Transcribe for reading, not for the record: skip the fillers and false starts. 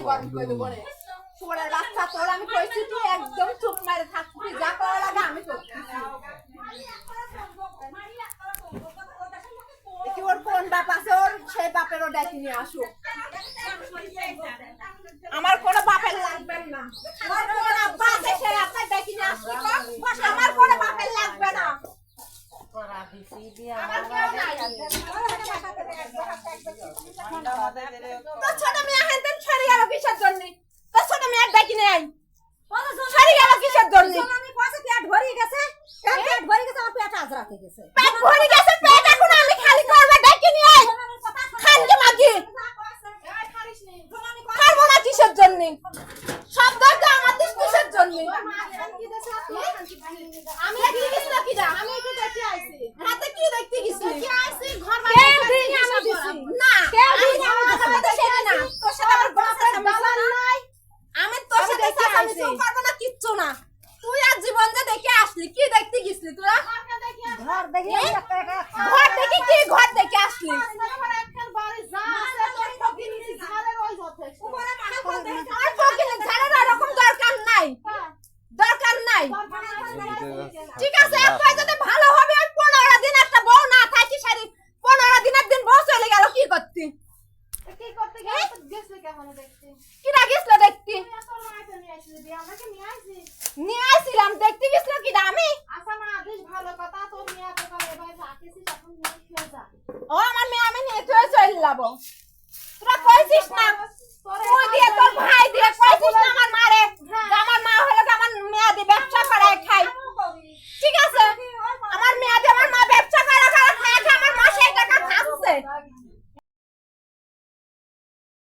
গরম করে দেবো রে ছোড়ের বাচ্চা তোর আমি কইছি তুই একদম চুপ মেরে থাকবি যা করা লাগে আমি করছি কি ওর কোন বাপ আছে ওর সেই বাপেরও ডাকি নিয়ে আসো আমার কোনো বাপের লাগবে না আমার কোনো আব্বা আছে সেই আপনার ডাকি নিয়ে আসো আমার কোনো বাপের লাগবে না তোর ছোট মেয়ে হেনতেন ছাড়ি গেল কিসের জন্য তোর ছোট মেয়ে ডাকি নিয়ে আই ছাড়ি গেল কিসের জন্য আমি কইছি পেট ভরে গেছে পেট ভরে গেছে আমার পেট আজরাতে গেছে পেট ভরে গেছে পেট এখন আমি খালি করব ডাকি নিয়ে আই খানকে মাগি খাবো না কিসের জন্য সব দরজা আমার দিস কিসের জন্য আমি কি দিছি কি দা আমি কি দেখতে আইছি হাতে কি দেখতে গেছি কি আইছি ঘর বাইরে আমি দিছি না কেউ দিছি আমার সাথে সেটা না তোর সাথে আমার বাপের বাবা নাই আমি তোর সাথে আমি তো করব না কিচ্ছু না তুই আজ জীবন যে দেখে আসলি কি দেখতে গেছলি তোরা ঘর দেখি ঘর দেখে কি ঘর দেখে আসলি আমার ফকিনের ঝাড়ের এরকম দরকার নাই দরকার নাই ঠিক আছে একবার যদি ভালো হবে আর 15 দিন একটা বউ না থাকি সারি 15 দিনের দিন বউ চলে গেল কি করতে কিরা গেছিল দেখতে নিয়ে আসছিলাম দেখতে গেছিল কিরা আমি ও আমার মেয়ে আমি নিয়ে তুই চলে যাবো তোরা কইছিস না তুই দিয়ে তোর ভাই দিয়ে কইছিস না আমার মারে আমার মা হলো আমার মেয়ে দিয়ে ব্যবসা করে খাই ঠিক আছে আমার মেয়ে দিয়ে আমার মা ব্যবসা করে খায় আমার মা সেই টাকা খাচ্ছে